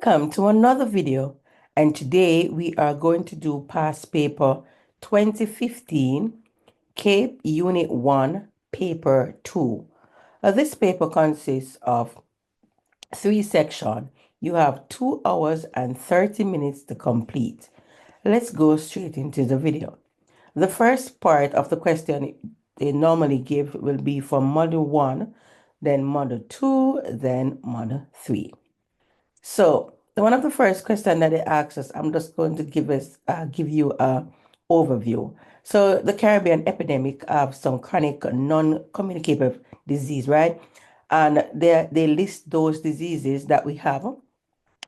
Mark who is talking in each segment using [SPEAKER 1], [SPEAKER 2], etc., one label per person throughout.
[SPEAKER 1] Welcome to another video, and today we are going to do past paper 2015 Cape Unit 1 paper 2. This paper consists of 3 sections. You have 2 hours and 30 minutes to complete. Let's go straight into the video. The first part of the question they normally give will be from module 1, then module 2, then module 3. So one of the first questions that they asked us, I'm just going to give you a overview. So the Caribbean epidemic of some chronic non-communicable disease, right? And they list those diseases that we have,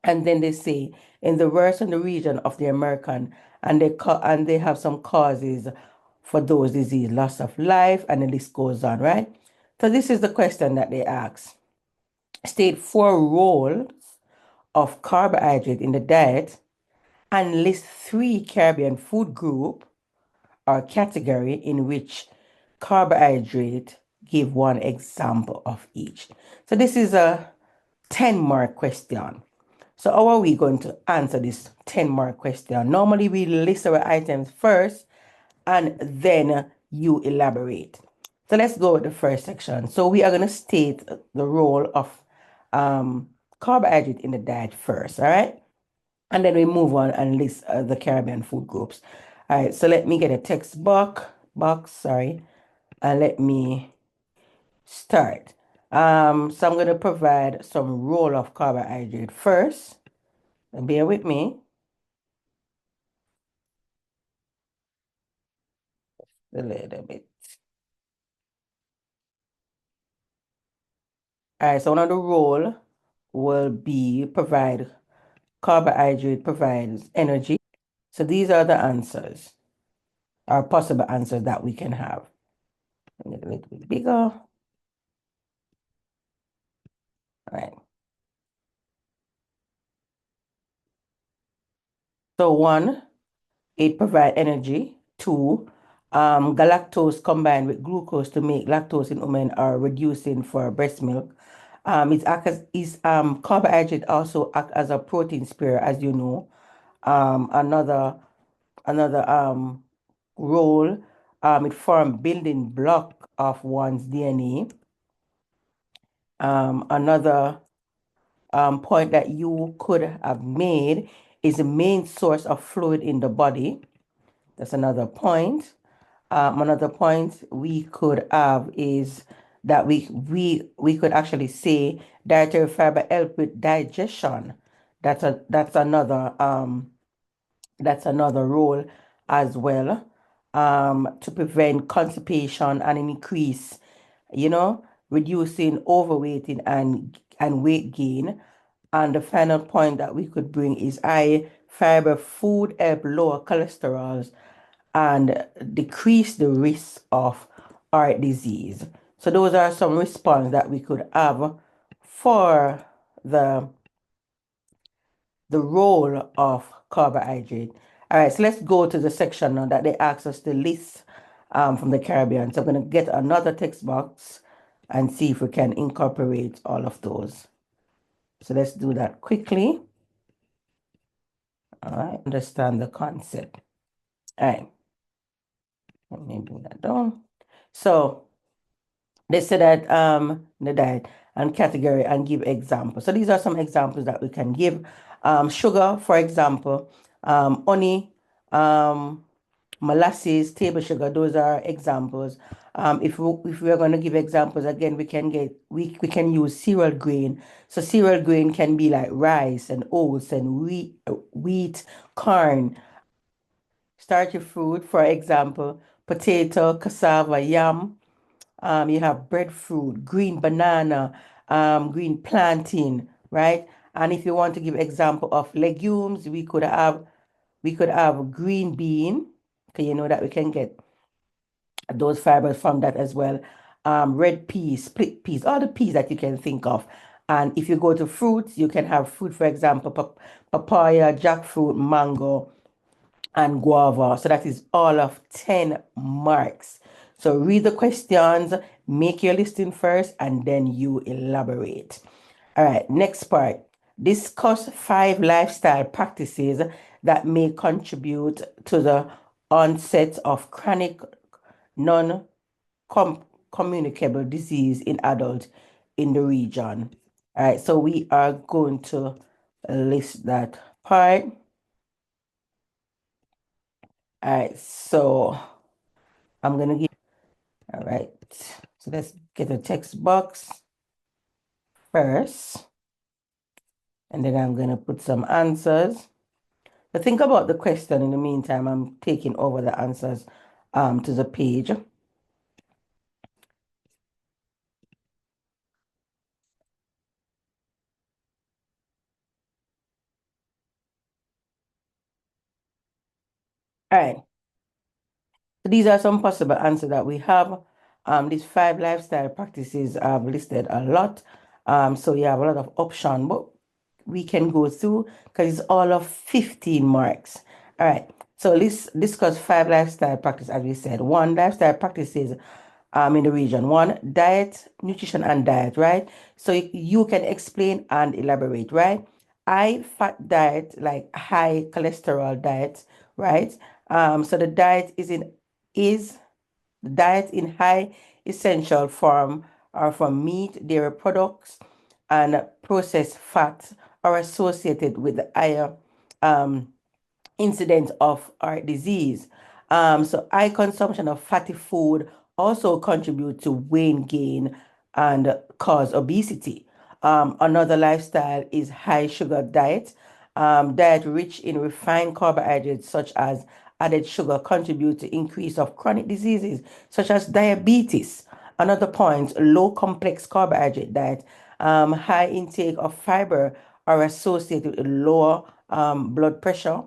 [SPEAKER 1] and then they say in the western region of the American, and they have some causes for those disease, loss of life, and the list goes on, right? So this is the question that they ask. State 4 roles of carbohydrate in the diet and list 3 Caribbean food group or category in which carbohydrate. Give 1 example of each. So this is a 10-mark question. So how are we going to answer this 10-mark question? Normally we list our items first and then you elaborate. So let's go with the first section. So we are going to state the role of carbohydrate in the diet first, all right? And then we move on and list the Caribbean food groups. All right, so let me get a text box, and let me start. So I'm going to provide some role of carbohydrate first. Bear with me. A little bit. All right, so one of the role will be carbohydrate provides energy. So these are the answers, or possible answers that we can have. Make it a little bit bigger. All right. So 1, it provides energy. 2, galactose combined with glucose to make lactose in women are reducing for breast milk. Carbohydrate also act as a protein sparer, as you know. Another role, it form building block of one's DNA. Another point that you could have made is the main source of fluid in the body. That's another point. Another point we could have is that we could actually say dietary fiber help with digestion. That's another role as well, to prevent constipation and increase, reducing overweighting and weight gain. And the final point that we could bring is high fiber food help lower cholesterol and decrease the risk of heart disease. So those are some response that we could have for the role of carbohydrate. All right, so let's go to the section now that they asked us to list from the Caribbean. So I'm going to get another text box and see if we can incorporate all of those. So let's do that quickly. All right, understand the concept. All right, let me bring that down. So they said that the diet and category and give examples. So these are some examples that we can give. Sugar, for example, honey, molasses, table sugar, those are examples. If we are going to give examples again, we can use cereal grain. So cereal grain can be like rice and oats and wheat, corn. Starchy fruit, for example, potato, cassava, yam. You have breadfruit, green banana, green plantain, right? And if you want to give example of legumes, we could have green bean. Okay, you know that we can get those fibers from that as well. Red peas, split peas, all the peas that you can think of. And if you go to fruits, you can have fruit, for example, papaya, jackfruit, mango, and guava. So that is all of 10 marks. So read the questions, make your listing first, and then you elaborate. All right, next part. Discuss 5 lifestyle practices that may contribute to the onset of chronic non-communicable disease in adults in the region. All right, so we are going to list that part. All right, so I'm going to give, all right, so let's get a text box first, and then I'm going to put some answers. But think about the question in the meantime. I'm taking over the answers to the page. All right. So these are some possible answers that we have. These 5 lifestyle practices I've listed a lot. So you have a lot of option, but we can go through because it's all of 15 marks. All right. So let's discuss 5 lifestyle practices, as we said. One, lifestyle practices in the region. One, diet, nutrition, and diet, right? So you can explain and elaborate, right? High fat diet, like high cholesterol diet, right? So the diet is the diet in high essential form are from meat, dairy products, and processed fats are associated with the higher um, incidence of heart disease. So high consumption of fatty food also contribute to weight gain and cause obesity. Another lifestyle is high sugar diet. Diet rich in refined carbohydrates such as added sugar contribute to increase of chronic diseases such as diabetes. Another point, low complex carbohydrate diet. High intake of fiber are associated with lower blood pressure.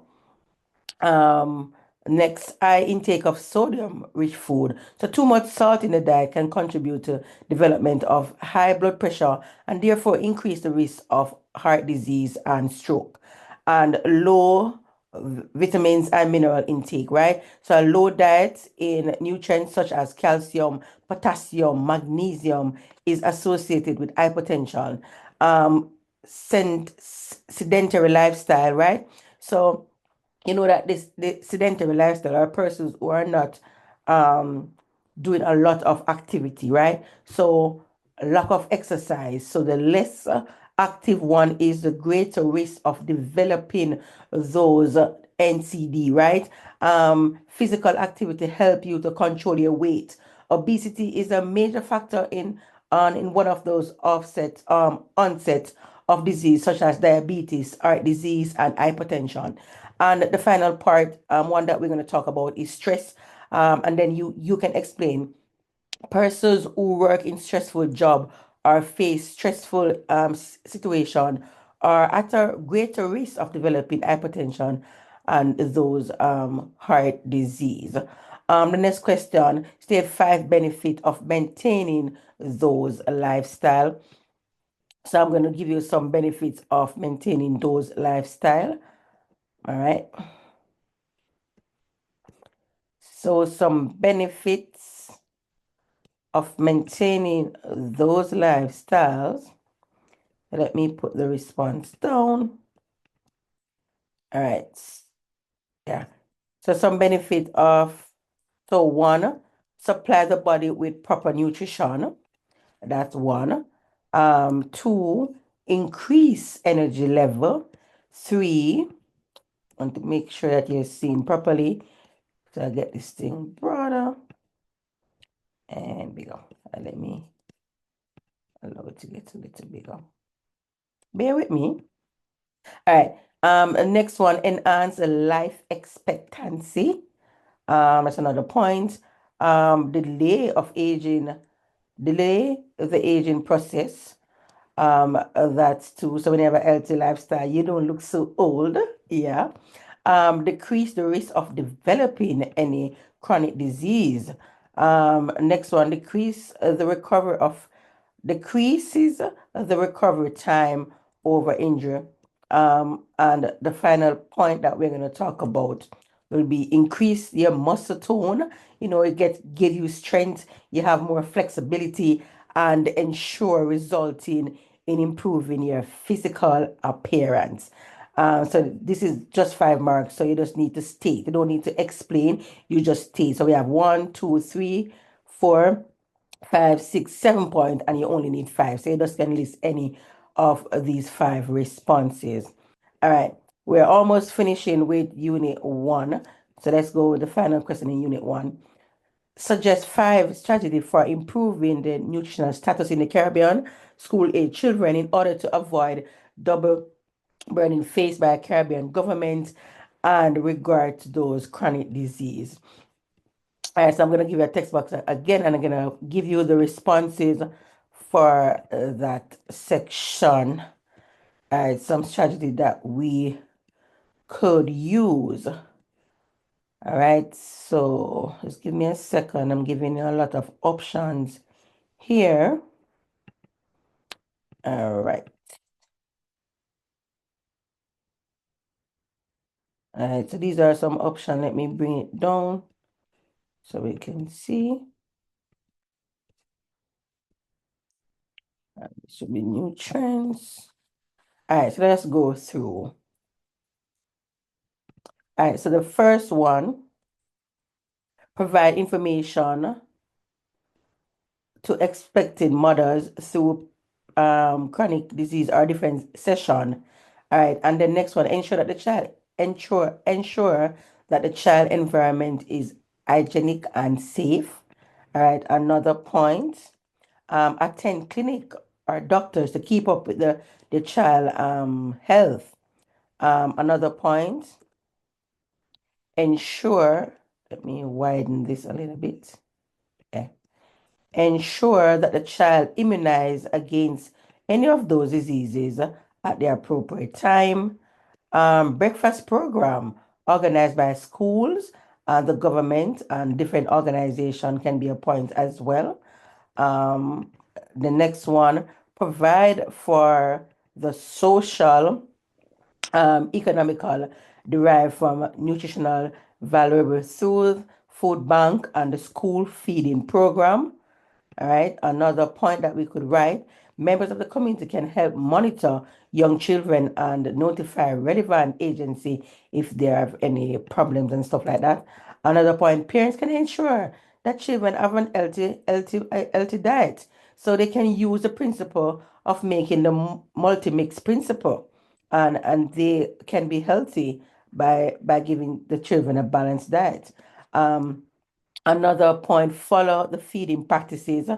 [SPEAKER 1] um, Next, high intake of sodium-rich food. So too much salt in the diet can contribute to development of high blood pressure and therefore increase the risk of heart disease and stroke. And low vitamins and mineral intake, right? So a low diet in nutrients such as calcium, potassium, magnesium is associated with hypertension. Sedentary lifestyle, right? So you know that this the sedentary lifestyle are persons who are not um doing a lot of activity, right? So lack of exercise. So the less active one is, the greater risk of developing those NCD, right? Physical activity help you to control your weight. Obesity is a major factor in one of those onset of disease such as diabetes, heart disease, and hypertension. And the final part, one that we're going to talk about is stress. And then you can explain persons who work in stressful job or face stressful situation are at a greater risk of developing hypertension and those heart disease. The next question, state 5 benefits of maintaining those lifestyle. So I'm going to give you some benefits of maintaining those lifestyle. All right. So some benefits of maintaining those lifestyles. Let me put the response down. All right. Yeah. So some benefit of, so one, supply the body with proper nutrition. That's one. Two, increase energy level. Three, want to make sure that you're seeing properly. So I get this thing broader and bigger. Let me allow it to get a little bigger. Bear with me. All right. Next one, enhance the life expectancy. That's another point. Delay the aging process. That's two. So when you have a healthy lifestyle, you don't look so old. Yeah. Decrease the risk of developing any chronic disease. Next one, decreases the recovery time over injury. And the final point that we're going to talk about will be increase your muscle tone. You know, it give you strength, you have more flexibility, and ensure resulting in improving your physical appearance. So this is just 5 marks. So you just need to state. You don't need to explain. You just state. So we have 1, 2, 3, 4, 5, 6, 7 points, and you only need five. So you just can list any of these five responses. All right. We're almost finishing with Unit 1. So let's go with the final question in Unit 1. Suggest 5 strategies for improving the nutritional status in the Caribbean school-age children in order to avoid double burden faced by Caribbean government and regard to those chronic disease. All right, so I'm going to give you a text box again, and I'm going to give you the responses for that section. All right, some strategy that we could use. All right, so just give me a second. I'm giving you a lot of options here. All right. All right, so these are some options. Let me bring it down so we can see. It should be nutrients. All right, so let's go through. All right, so the first one, provide information to expected mothers through chronic disease or different session. All right, and the next one, ensure that the child environment is hygienic and safe. All right, another point, attend clinic or doctors to keep up with the child health. Another point, ensure, let me widen this a little bit. Yeah. Ensure that the child immunized against any of those diseases at the appropriate time. Breakfast program organized by schools and the government and different organizations can be a point as well. The next one, provide for the social, economical derived from nutritional valuable through food bank and the school feeding program. All right. Another point that we could write, members of the community can help monitor young children and notify relevant agency if there are any problems and stuff like that. Another point, parents can ensure that children have an healthy diet. So they can use the principle of making the multi-mix principle, and they can be healthy by giving the children a balanced diet. Another point, follow the feeding practices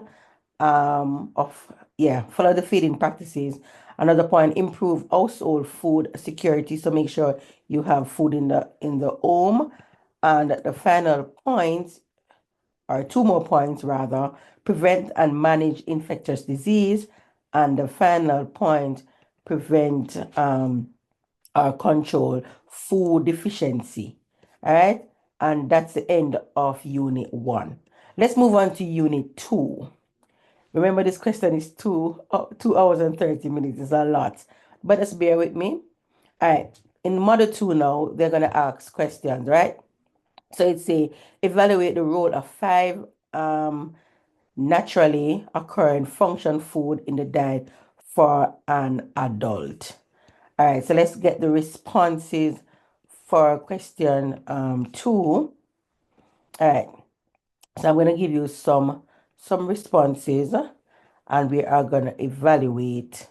[SPEAKER 1] follow the feeding practices. Another point, improve household food security. So make sure you have food in the home. And the final point, or two more points rather, prevent and manage infectious disease. And the final point, prevent or control food deficiency. All right. And that's the end of Unit 1. Let's move on to Unit 2. Remember, this question is 2 hours and 30 minutes. It's a lot. But just bear with me. All right. In Model 2 now, they're going to ask questions, right? So it's a evaluate the role of 5 naturally occurring function food in the diet for an adult. All right, so let's get the responses for question 2. All right, so I'm going to give you some responses, and we are going to evaluate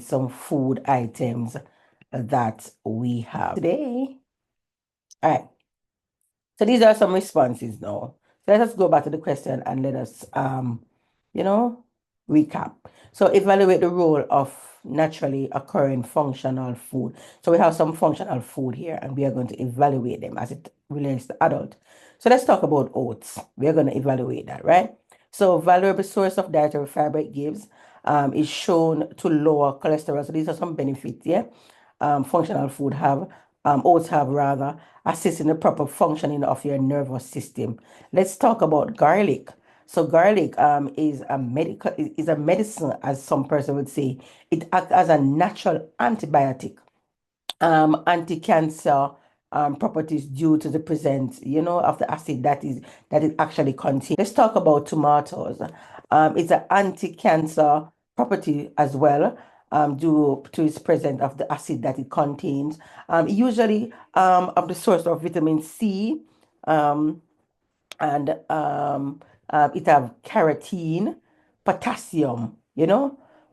[SPEAKER 1] some food items that we have today. All right, so these are some responses now. So let us go back to the question and let us you know, recap. So evaluate the role of naturally occurring functional food. So we have some functional food here, and we are going to evaluate them as it relates to adult. So let's talk about oats. We are going to evaluate that, right? So valuable source of dietary fiber it gives is shown to lower cholesterol. So these are some benefits, yeah. Functional food have, oats have rather, assist in the proper functioning of your nervous system. Let's talk about garlic. So garlic is a medicine, as some person would say. It acts as a natural antibiotic, anti-cancer properties due to the presence, of the acid that it actually contains. Let's talk about tomatoes. It's an anti-cancer property as well, due to its presence of the acid that it contains. Usually of the source of vitamin C, um, and it have carotene, potassium,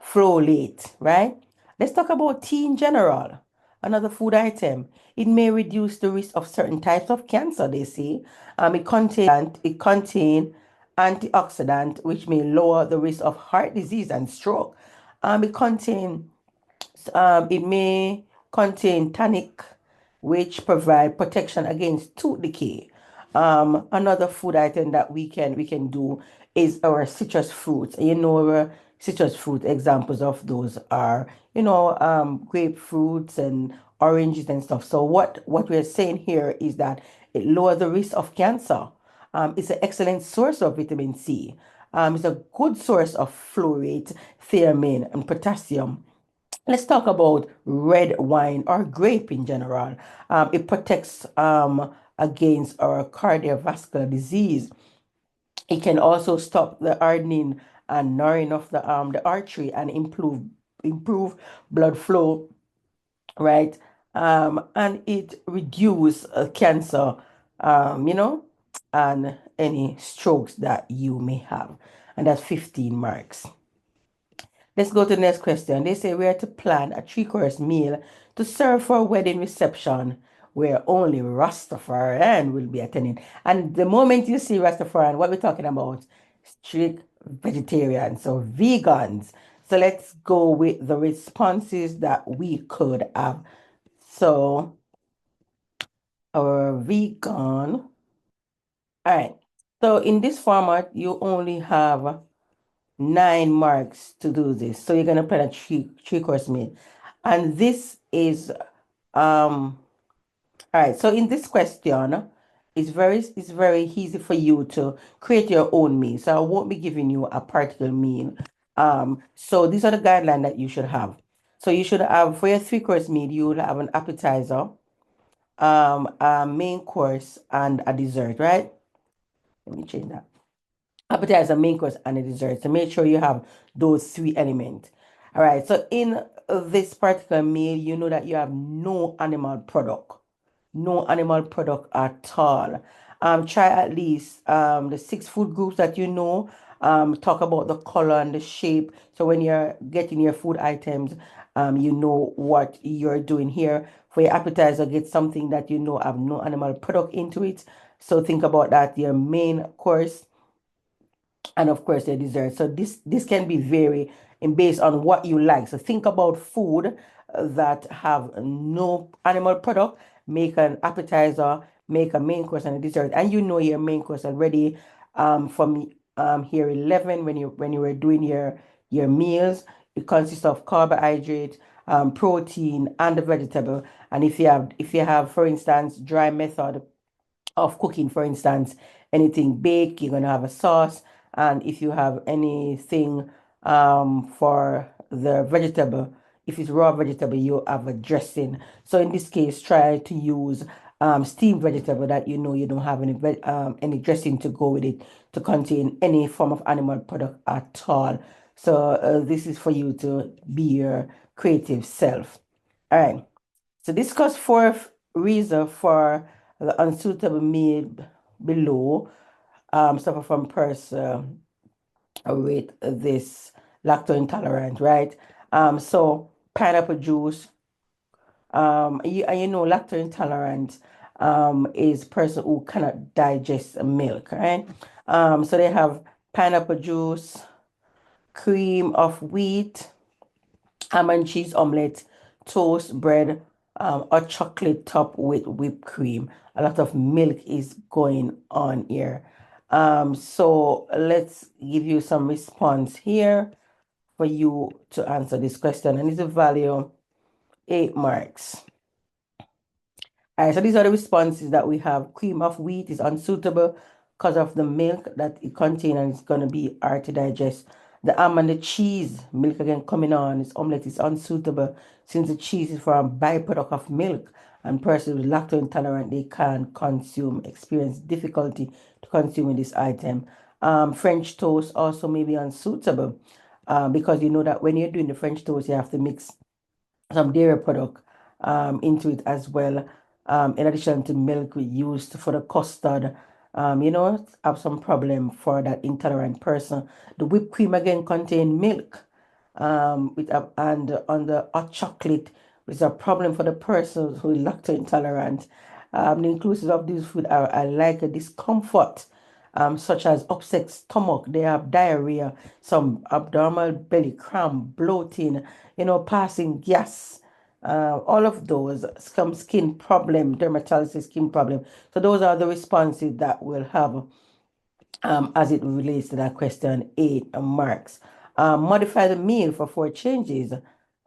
[SPEAKER 1] folate, right? Let's talk about tea in general. Another food item. It may reduce the risk of certain types of cancer, they say. It contain antioxidant, which may lower the risk of heart disease and stroke. It may contain tannic, which provide protection against tooth decay. Another food item that we can do is our citrus fruits. Our citrus fruit examples of those are, grapefruits and oranges and stuff. So what we're saying here is that it lowers the risk of cancer. It's an excellent source of vitamin C. It's a good source of folate, thiamine, and potassium. Let's talk about red wine or grape in general. It protects against our cardiovascular disease. It can also stop the hardening and narrowing of the artery and improve blood flow, right? And it reduce cancer, and any strokes that you may have. And that's 15 marks. Let's go to the next question. They say we are to plan a three-course meal to serve for a wedding reception where only Rastafarian will be attending. And the moment you see Rastafarian, what we're talking about? Strict vegetarians, so vegans. So let's go with the responses that we could have. So our vegan. All right. So in this format, you only have 9 marks to do this. So you're gonna plan a three course meal. And this is all right. So in this question, it's very easy for you to create your own meal. So I won't be giving you a particular meal. So these are the guidelines that you should have. So you should have for your three-course meal, you will have an appetizer, a main course, and a dessert, right? Let me change that. Appetizer, main course, and a dessert. So make sure you have those three elements. All right. So in this particular meal, you know that you have no animal product. No animal product at all. Try at least the 6 food groups that you know. Talk about the color and the shape. So when you're getting your food items, you know what you're doing here. For your appetizer, get something that you know have no animal product into it. So think about that. Your main course and of course the dessert. So this can be vary and based on what you like. So think about food that have no animal product, make an appetizer, make a main course and a dessert, and you know your main course already. From here 11 when you were doing your meals, it consists of carbohydrate, protein, and the vegetable. And if you have for instance dry method of cooking, for instance, anything baked, you're gonna have a sauce. And if you have anything for the vegetable, if it's raw vegetable, you have a dressing. So in this case, try to use steamed vegetable that you know you don't have any dressing to go with it to contain any form of animal product at all. So this is for you to be your creative self. All right. So discuss fourth reason for the unsuitable meal below. Suffer from person with this lactose intolerant, right? So pineapple juice. And you know lactose intolerant is person who cannot digest milk, right? So they have pineapple juice, cream of wheat, ham and cheese omelette, toast, bread, or chocolate top with whipped cream. A lot of milk is going on here. So let's give you some response here for you to answer this question. And it's a value 8 marks. All right, so these are the responses that we have. Cream of wheat is unsuitable because of the milk that it contains and it's going to be hard to digest. The ham and the cheese, milk again coming on, its omelette is unsuitable since the cheese is from a byproduct of milk and persons with lactose intolerant, they can't consume, experience difficulty to consuming this item. French toast also may be unsuitable. because you know that when you're doing the French toast, you have to mix some dairy product into it as well. In addition to milk we used for the custard, have some problem for that intolerant person. The whipped cream again contain milk, and on the hot chocolate, which is a problem for the person who is lactose intolerant. The inclusive of these food are like a discomfort, such as upset stomach. They have diarrhea, some abdominal belly cramp, bloating, passing gas, all of those, some skin problem, dermatology skin problem. So those are the responses that we'll have as it relates to that question 8 marks. Modify the meal for 4 changes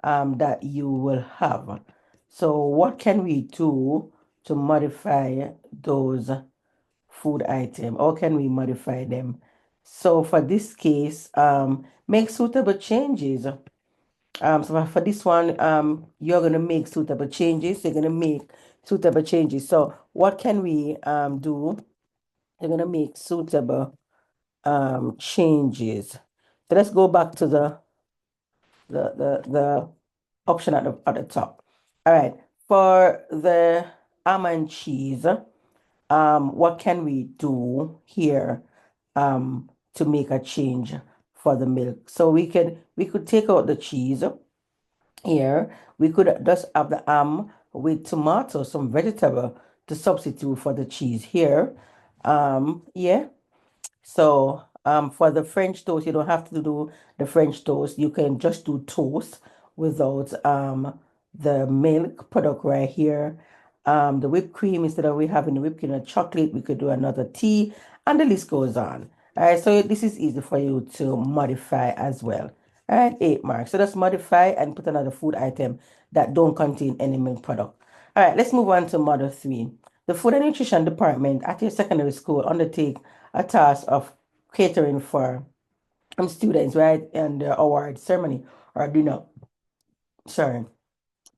[SPEAKER 1] that you will have. So what can we do to modify those food items? How can we modify them? So for this case, make suitable changes. So for this one, you're going to make suitable changes. You're going to make suitable changes. So what can we do? You're going to make suitable changes. So let's go back to the option at the top. All right. For the almond cheese, what can we do here to make a change for the milk? So we could take out the cheese here. We could just have the ham with tomato, some vegetable to substitute for the cheese here. Yeah. So for the French toast, you don't have to do the French toast. You can just do toast without the milk product right here. The whipped cream, instead of we having the whipped cream and chocolate, we could do another tea, and the list goes on. All right, so this is easy for you to modify as well. All right, 8 marks. So let's modify and put another food item that don't contain any milk product. All right, let's move on to Model 3. The Food and Nutrition Department at your secondary school undertake a task of catering for students, right? And the award ceremony or dinner. Sorry.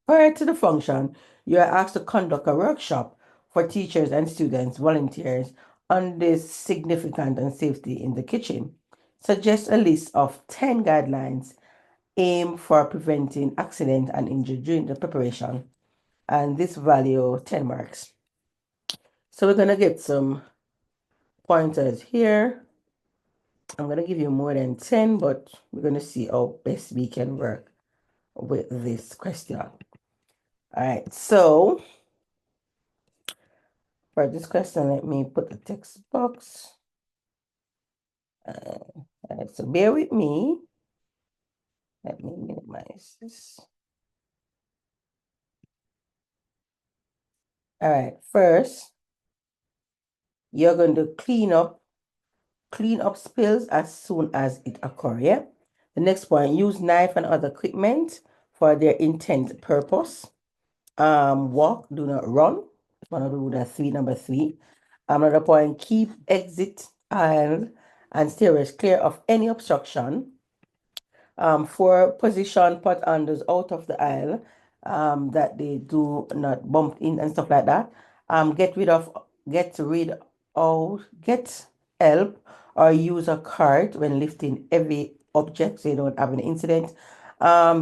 [SPEAKER 1] Prior to the function, you are asked to conduct a workshop for teachers and students, volunteers on this significant and safety in the kitchen. Suggest a list of 10 guidelines aimed for preventing accident and injury during the preparation. And this value 10 marks. So we're going to get some pointers here. I'm going to give you more than 10, but we're going to see how best we can work with this question. All right, so for this question, let me put the text box. All right, so bear with me. Let me minimize this. All right, first, you're going to clean up spills as soon as it occurs, yeah? The next point, use knife and other equipment for their intent purpose. Walk, do not run. One of the three, number 3. Another point, keep exit aisle and stairways clear of any obstruction. For position pot handles out of the aisle, that they do not bump in and stuff like that. Get rid of, get help or use a cart when lifting heavy objects so you don't have an incident.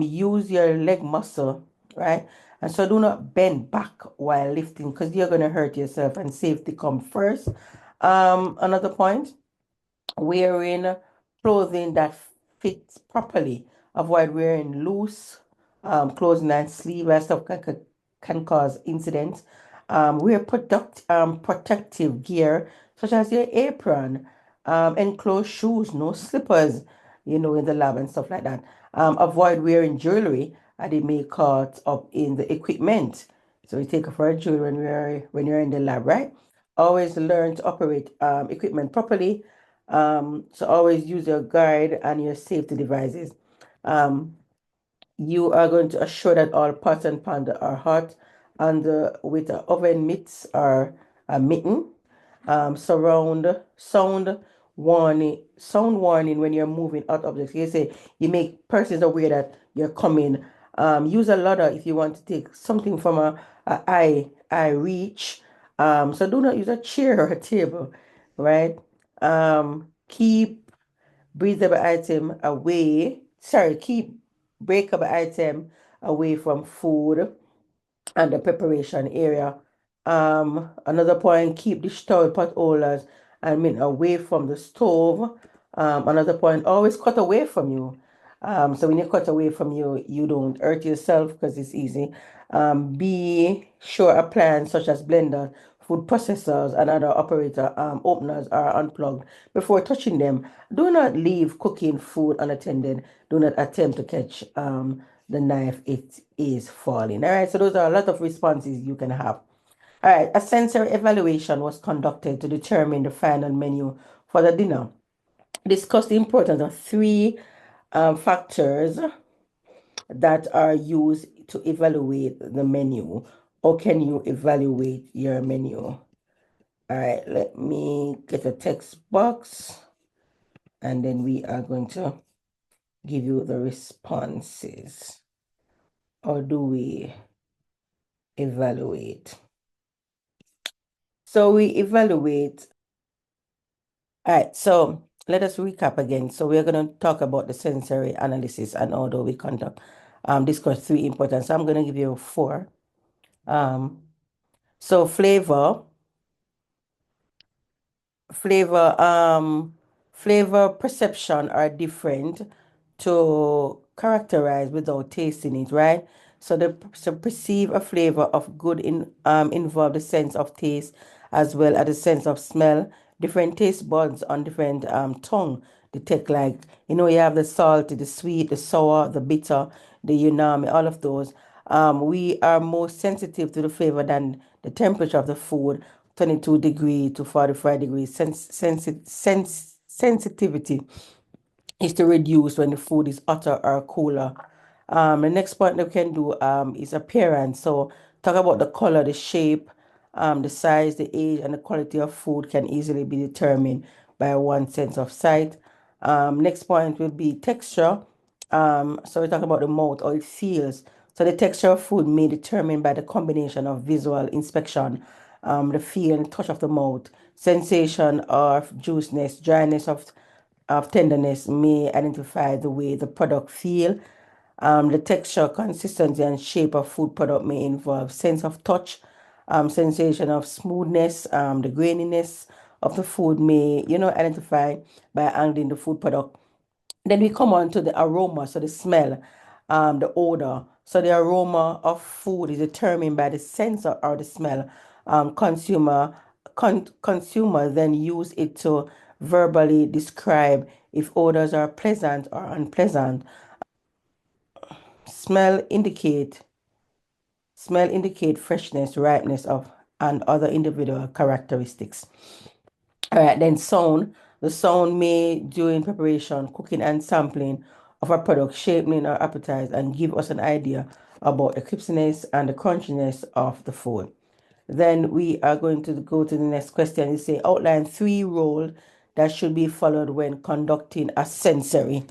[SPEAKER 1] Use your leg muscle, right? And so do not bend back while lifting because you're going to hurt yourself, and safety come first. Another point, wearing clothing that fits properly. Avoid wearing loose clothing and sleeve and stuff can cause incidents. Wear protective gear such as your apron, enclosed shoes, no slippers, in the lab and stuff like that. Avoid wearing jewelry and it may caught up in the equipment. So you take off our jewelry when you're in the lab, right? Always learn to operate equipment properly. So always use your guide and your safety devices. Um, you are going to assure that all pots and pans are hot and with an oven mitts or a mitten. Sound warning when you're moving out of the. You say you make persons aware that you're coming. Use a ladder if you want to take something from a eye reach. So do not use a chair or a table, right? Keep breathable item away sorry, keep breakable item away from food and the preparation area. Another point, keep the stove pot holders and mean away from the stove. Another point, always cut away from you. So when you cut away from you, you don't hurt yourself because it's easy. Be sure appliances such as blender, food processors, and other operator openers are unplugged before touching them. Do not leave cooking food unattended. Do not attempt to catch the knife, it is falling. All right, so those are a lot of responses you can have. All right, a sensory evaluation was conducted to determine the final menu for the dinner. Discuss the importance of three factors that are used to evaluate the menu. How can you evaluate your menu? All right, let me get a text box and then we are going to give you the responses. Or do we evaluate? So we evaluate. All right, so let us recap again. So we're going to talk about the sensory analysis and although we conduct discuss three important. So I'm going to give you four. So flavor flavor perception are different to characterize without tasting it, right? So so perceive a flavor of good involve the sense of taste as well as the sense of smell. Different taste buds on different tongue detect, like, you have the salty, the sweet, the sour, the bitter, the umami, all of those. We are more sensitive to the flavor than the temperature of the food, 22 degree to 45 degrees. Sensitivity is to reduce when the food is hotter or cooler. The next point that we can do is appearance. So talk about the color, the shape, the size, the age, and the quality of food can easily be determined by one sense of sight. Next point will be texture. So we talk about the mouth, or it feels. So the texture of food may be determined by the combination of visual inspection, the feel and touch of the mouth, sensation of juiciness, dryness of tenderness may identify the way the product feel. The texture, consistency, and shape of food product may involve sense of touch, sensation of smoothness, the graininess of the food may, identify by angling the food product. Then we come on to the aroma, so the smell, the odor. So the aroma of food is determined by the sense or the smell. Consumer then use it to verbally describe if odors are pleasant or unpleasant. Smell indicate freshness, ripeness of and other individual characteristics. All right, then sound. The sound made during preparation, cooking, and sampling of a product shaping our appetite and give us an idea about the crispiness and the crunchiness of the food. Then we are going to go to the next question. You say outline three rules that should be followed when conducting a sensory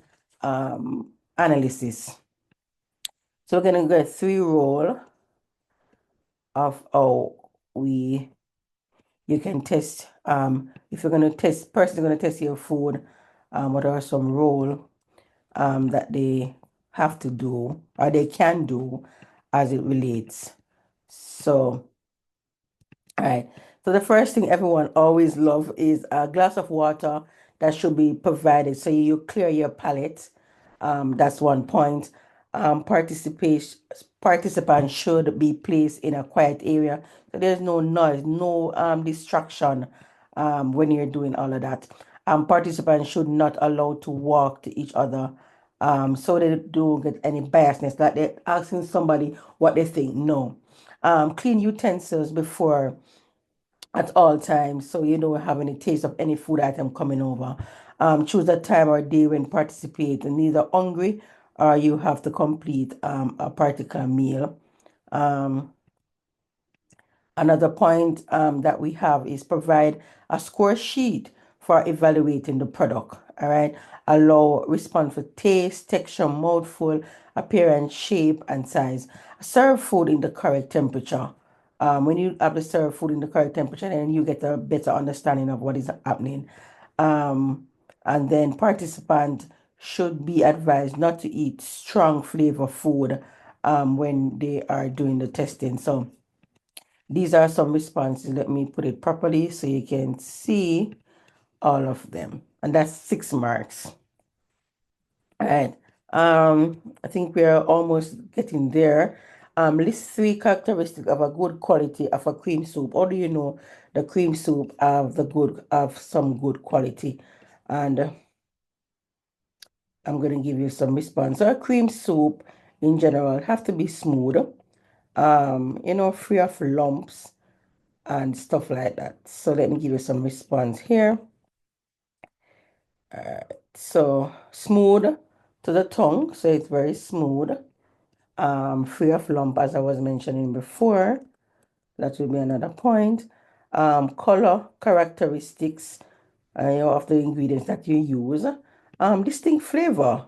[SPEAKER 1] analysis. So we're going to get three rules of how we you can test if you're going to test person going to test your food, what are some rule that they have to do or they can do as it relates. So all right. So the first thing everyone always love is a glass of water that should be provided. So you clear your palate. That's one point. Participation Participants should be placed in a quiet area. So there's no noise, no distraction when you're doing all of that. Participants should not allow to walk to each other. So they don't get any biasness, like they're asking somebody what they think. No. Clean utensils before at all times so you don't have any taste of any food item coming over. Choose a time or day when participate and neither hungry or you have to complete a particular meal. Um, Another point that we have is provide a score sheet for evaluating the product. All right. Allow response for taste, texture, mouthful, appearance, shape, and size. Serve food in the correct temperature. When you have to serve food in the correct temperature, then you get a better understanding of what is happening. And then participant should be advised not to eat strong flavor food when they are doing the testing. So these are some responses. Let me put it properly so you can see all of them. And that's 6 marks. All right. I think we are almost getting there. List 3 characteristics of a good quality of a cream soup. How do you know the cream soup of some good quality? And I'm going to give you some response. So a cream soup in general have to be smooth, free of lumps and stuff like that. So let me give you some response here. So smooth to the tongue, so it's very smooth. Free of lump, as I was mentioning before. That will be another point. Color characteristics of the ingredients that you use. Distinct flavor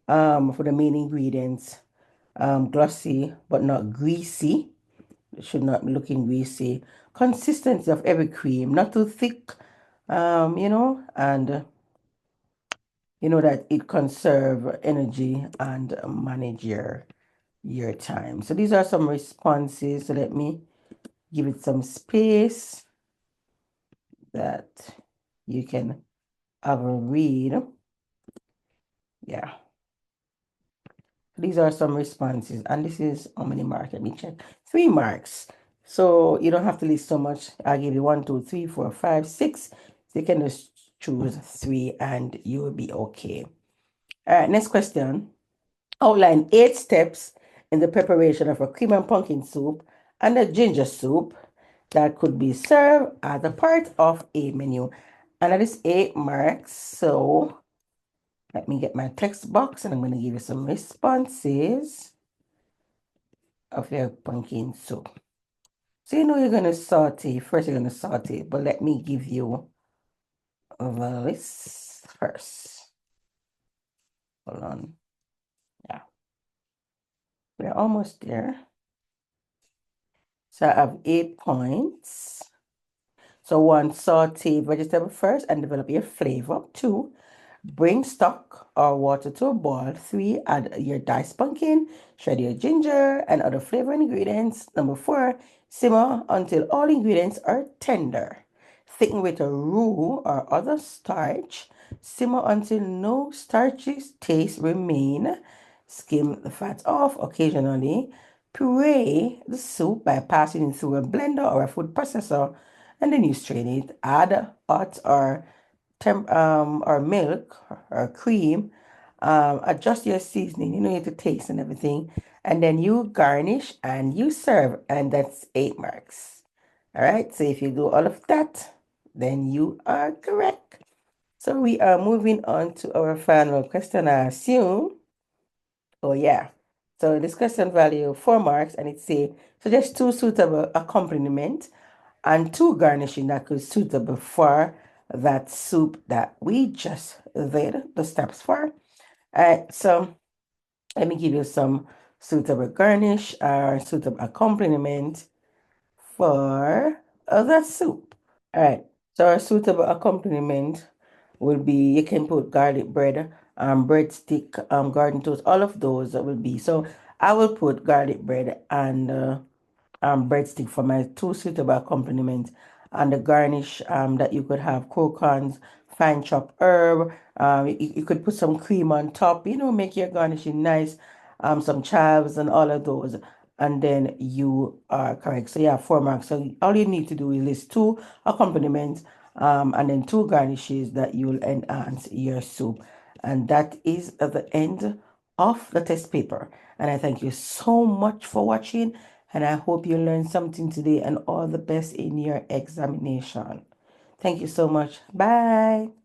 [SPEAKER 1] for the main ingredients. Glossy but not greasy. It should not be looking greasy. Consistency of every cream, not too thick, and that it conserve energy and manage your time. So these are some responses. So let me give it some space that you can have a read. Yeah. These are some responses. And this is how many marks? Let me check. 3 marks. So you don't have to list so much. I'll give you 1, 2, 3, 4, 5, 6. So you can just choose 3 and you will be okay. All right, next question. Outline 8 steps in the preparation of a cream and pumpkin soup and a ginger soup that could be served as a part of a menu. And that is 8 marks. So let me get my text box and I'm going to give you some responses of your pumpkin soup. So you're going to saute. First, you're going to saute, but let me give you the list first. Hold on. Yeah. We're almost there. So I have 8 points. So 1, saute vegetable first and develop your flavor. 2, bring stock or water to a boil. 3, add your diced pumpkin, shred your ginger, and other flavor ingredients. Number 4, simmer until all ingredients are tender. Thicken with a roux or other starch. Simmer until no starchy taste remain. Skim the fat off occasionally. Puree the soup by passing it through a blender or a food processor, and then you strain it. Add hot or milk or cream. Adjust your seasoning. You have to taste and everything, and then you garnish and you serve, and that's 8 marks. All right. So if you do all of that, then you are correct. So we are moving on to our final question, I assume. Oh, yeah. So this question value 4 marks, and it say suggest 2 suitable accompaniment and 2 garnishing that could suitable for that soup that we just did the steps for. All right, so let me give you some suitable garnish or suitable accompaniment for the soup. All right, so our suitable accompaniment will be, you can put garlic bread, breadstick, garden toast, all of those will be. So I will put garlic bread and breadstick for my 2 suitable accompaniments, and the garnish that you could have croutons, fine chopped herb. You could put some cream on top, make your garnishing nice, some chives and all of those. And then you are correct. So yeah, 4 marks. So all you need to do is list 2 accompaniments and then 2 garnishes that you'll enhance your soup. And that is at the end of the test paper. And I thank you so much for watching. And I hope you learned something today, and all the best in your examination. Thank you so much. Bye.